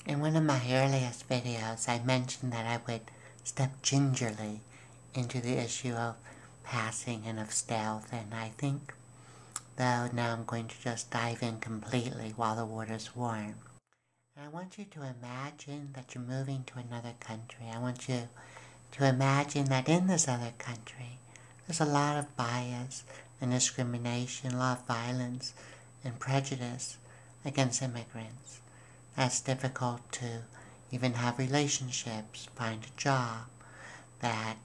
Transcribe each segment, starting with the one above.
In one of my earliest videos, I mentioned that I would step gingerly into the issue of passing and of stealth, and I think, though, now I'm going to just dive in completely while the water's warm. And I want you to imagine that you're moving to another country. I want you to imagine that in this other country, there's a lot of bias and discrimination, a lot of violence and prejudice against immigrants. That's difficult to even have relationships, find a job, that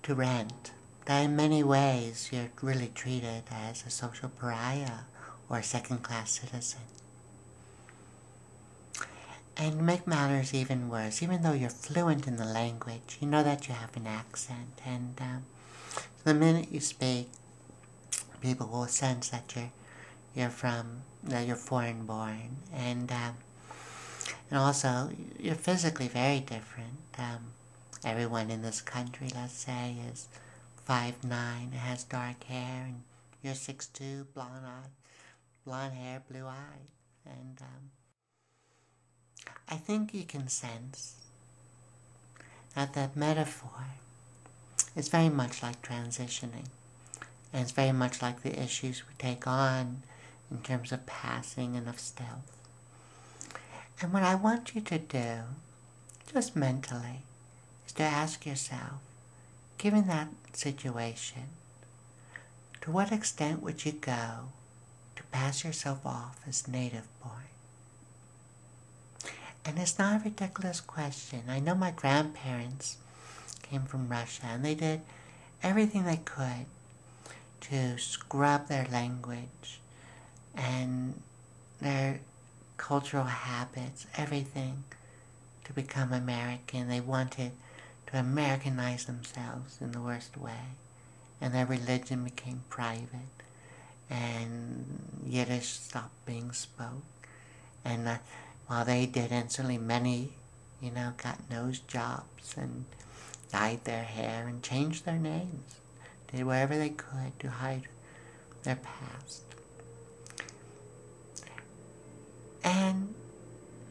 to rent. That in many ways you're really treated as a social pariah or a second-class citizen. And to make matters even worse, even though you're fluent in the language, you know that you have an accent, and the minute you speak, people will sense that you're foreign born, and also you're physically very different. Everyone in this country, let's say, is 5'9", has dark hair, and you're 6'2", blonde hair, blue eyes, and I think you can sense that that metaphor is very much like transitioning, and it's very much like the issues we take on in terms of passing and of stealth. And what I want you to do, just mentally, is to ask yourself, given that situation, to what extent would you go to pass yourself off as native born? And it's not a ridiculous question. I know my grandparents came from Russia, and they did everything they could to scrub their language and their cultural habits, everything, to become American. They wanted to Americanize themselves in the worst way, and their religion became private, and Yiddish stopped being spoke, and while they didn't, certainly many, got nose jobs and dyed their hair and changed their names, did whatever they could to hide their past. And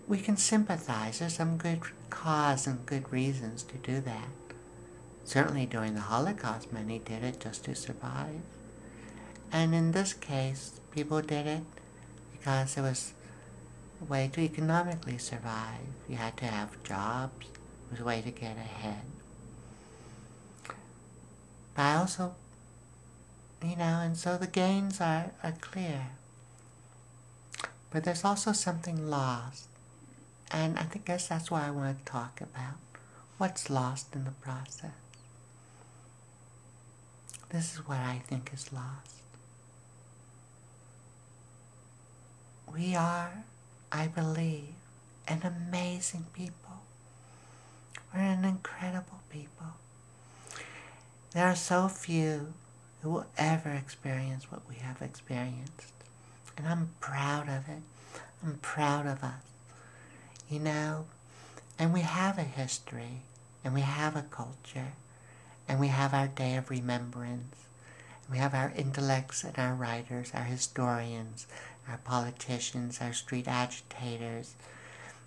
we can sympathize. There's some good cause and good reasons to do that. Certainly during the Holocaust, many did it just to survive. And in this case, people did it because it was a way to economically survive. You had to have jobs. It was a way to get ahead. But I also, and so the gains are clear. But there's also something lost. And I guess that's what I want to talk about. What's lost in the process? This is what I think is lost. We are, I believe, an amazing people. We're an incredible people. There are so few who will ever experience what we have experienced. And I'm proud of it. I'm proud of us. And we have a history, and we have a culture, and we have our day of remembrance. And we have our intellects and our writers, our historians, our politicians, our street agitators,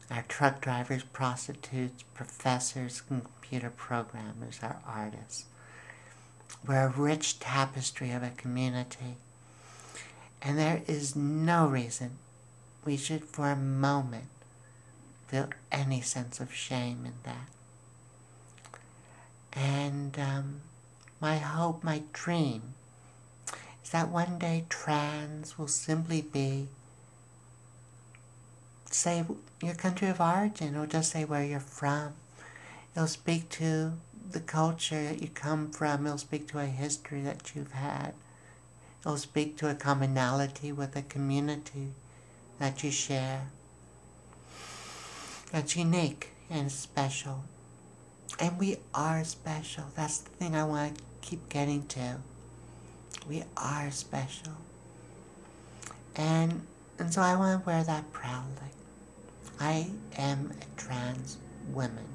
our truck drivers, prostitutes, professors, computer programmers, our artists. We're a rich tapestry of a community. And there is no reason we should for a moment feel any sense of shame in that. And my hope, my dream, is that one day trans will simply be, say, your country of origin, or just say where you're from. It'll speak to the culture that you come from. It'll speak to a history that you've had. It'll speak to a commonality with a community that you share. That's unique and special. And we are special. That's the thing I want to keep getting to. We are special. And so I want to wear that proudly. I am a trans woman.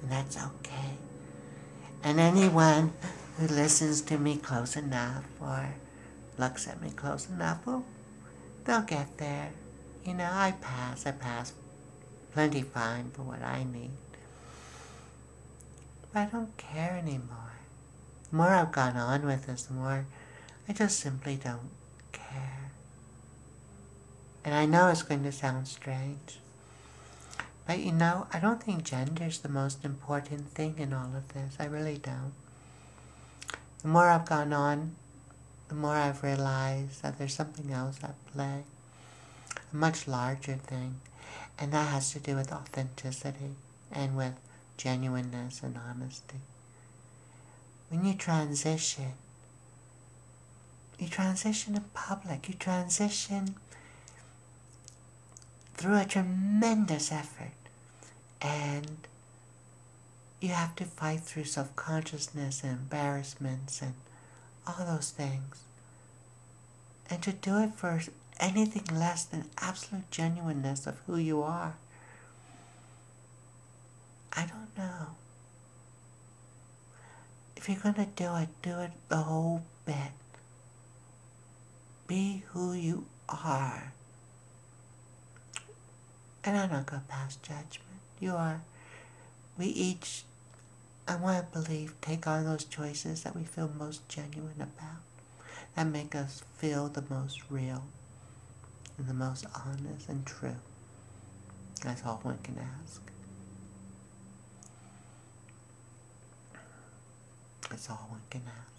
And that's okay. And anyone who listens to me close enough or looks at me close enough, well, they'll get there. I pass plenty fine for what I need. But I don't care anymore. The more I've gone on with this, the more I just simply don't care. And I know it's going to sound strange, but I don't think gender's the most important thing in all of this. I really don't. The more I've gone on, the more I've realized that there's something else at play, a much larger thing, and that has to do with authenticity and with genuineness and honesty. When you transition in public, you transition through a tremendous effort, and you have to fight through self-consciousness and embarrassments and all those things. And to do it for anything less than absolute genuineness of who you are, I don't know. If you're gonna do it the whole bit. Be who you are. And I don't go past judgment. You are. We each, I want to believe, take on those choices that we feel most genuine about, that make us feel the most real and the most honest and true. That's all one can ask. That's all one can ask.